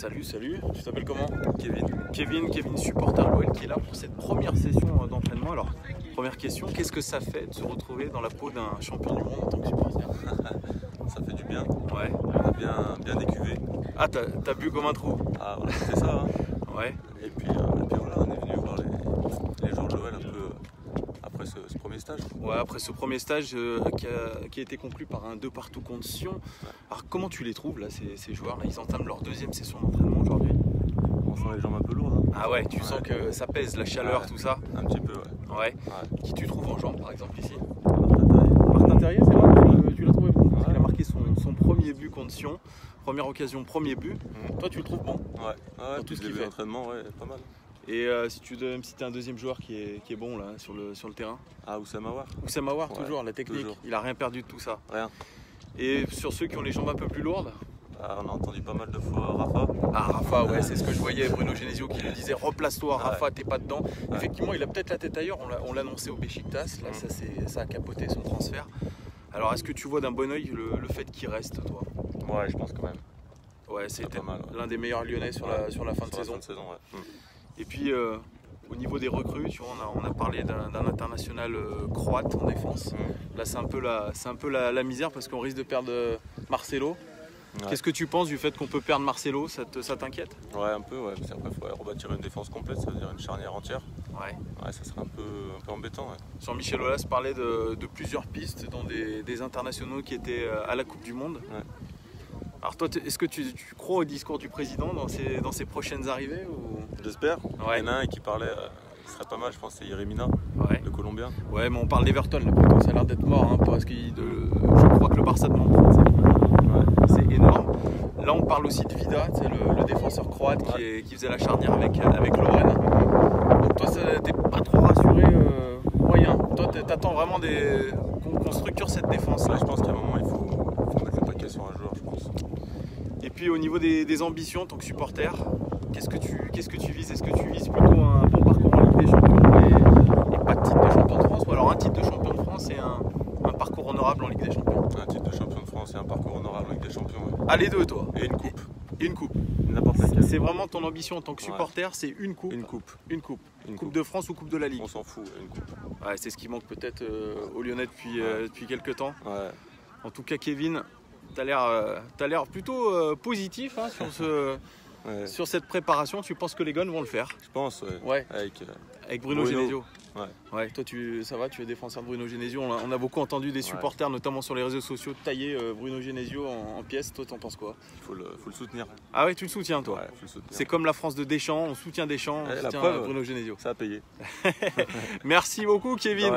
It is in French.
Salut, salut. Tu t'appelles comment? Kevin. Kevin, supporter l'OL qui est là pour cette première session d'entraînement. Alors, première question, qu'est-ce que ça fait de se retrouver dans la peau d'un champion du monde en tant que supporter? Ça fait du bien. Ouais. On a bien décuvé. Ah, t'as bu comme un trou? Ah voilà, c'est ça. Hein. Ouais. Et puis voilà, on est venu voir les jours de l'OL un peu après ce premier stage. Ouais, après ce premier stage qui a été conclu par un 2 partout contre Sion. Alors, comment tu les trouves là, ces joueurs là? Ils entament leur deuxième session d'entraînement aujourd'hui. On sent les jambes un peu lourdes. Hein. Ah ouais, tu sens que ça pèse, la chaleur, tout ça? Un petit peu, ouais. Ouais. Qui tu trouves en jambes par exemple ici? Martin Martin Terrier, c'est vrai, tu l'as trouvé bon. Parce qu'il a marqué son premier but contre Sion. Première occasion, premier but. Toi, tu le trouves bon? Ouais, dans tout ce qu'il fait. fait. L'entraînement, ouais, pas mal. Et si tu devais me citer un deuxième joueur qui est bon là sur le terrain? Ah, Oussama Aouar. Oussama Aouar, Ouais, toujours, la technique. toujours. Il a rien perdu de tout ça. Rien. Et sur ceux qui ont les jambes un peu plus lourdes? Ah, on a entendu pas mal de fois Rafa. Ah, Rafa, ouais, c'est ce que je voyais, Bruno Genesio qui lui disait replace-toi, Rafa, Ouais. t'es pas dedans. Effectivement, il a peut-être la tête ailleurs, on l'a annoncé au Beşiktaş, là ça a capoté son transfert. Alors est-ce que tu vois d'un bon oeil le fait qu'il reste, toi? Ouais, je pense quand même. Ouais, c'était pas mal, ouais. l'un des meilleurs Lyonnais sur la fin de saison. Ouais. Et puis au niveau des recrues, tu vois, on a parlé d'un international croate en défense. Là c'est un peu la misère parce qu'on risque de perdre Marcelo. Ouais. Qu'est-ce que tu penses du fait qu'on peut perdre Marcelo? Ça t'inquiète? Ouais, un peu, ouais. Parce qu'après, il faudrait rebâtir une défense complète, ça veut dire une charnière entière. Ouais. Ouais, ça serait un peu embêtant. Ouais. Jean-Michel Aulas parlait de plusieurs pistes dans des internationaux qui étaient à la Coupe du Monde. Ouais. Alors toi, est-ce que tu crois au discours du président dans ses prochaines arrivées ou... J'espère. Ouais. Il y en a un qui parlait, ce serait pas mal, je pense, c'est Yeremina, Ouais. le Colombien. Ouais, mais on parle d'Everton, là, plutôt. Ça a l'air d'être mort, hein, parce que je crois que le Barça demande 35 millions. C'est énorme. Là, on parle aussi de Vida, le défenseur croate qui faisait la charnière avec Lovren. Donc toi, t'es pas trop rassuré, moyen. Toi, t'attends vraiment qu'on structure cette défense-là. Là, je pense qu'à un moment, il faut mettre le paquet sur un joueur, je pense. Et puis au niveau des ambitions, en tant que supporter, qu'est-ce que tu vises? Est-ce que tu vises plutôt un bon parcours en Ligue des Champions et pas de titre de champion de France? Ou alors un titre de champion de France et un parcours honorable en Ligue des Champions? Un titre de champion de France et un parcours honorable avec des champions. Ouais. Ah, les deux, toi? Et une coupe. Et une coupe. N'importe laquelle. C'est vraiment ton ambition en tant que supporter, c'est une coupe? Une coupe. Une coupe. Une Coupe coupe. de France ou coupe de la Ligue? On s'en fout, une coupe. Ouais, c'est ce qui manque peut-être aux Lyonnais depuis quelques temps. Ouais. En tout cas, Kevin, t'as l'air plutôt positif hein, sur cette préparation. Tu penses que les Gones vont le faire? Je pense, ouais. Ouais. Avec Bruno Genesio. Ouais. Toi, ça va, tu es défenseur de Bruno Genesio. On a beaucoup entendu des supporters, notamment sur les réseaux sociaux, tailler Bruno Genesio en pièces. Toi, t'en penses quoi? Il faut le soutenir. Ah ouais, tu le soutiens, toi? Ouais, faut le soutenir. C'est comme la France de Deschamps, on soutient Deschamps, on la soutient preuve, Bruno Genesio. Ça a payé. Merci beaucoup, Kevin.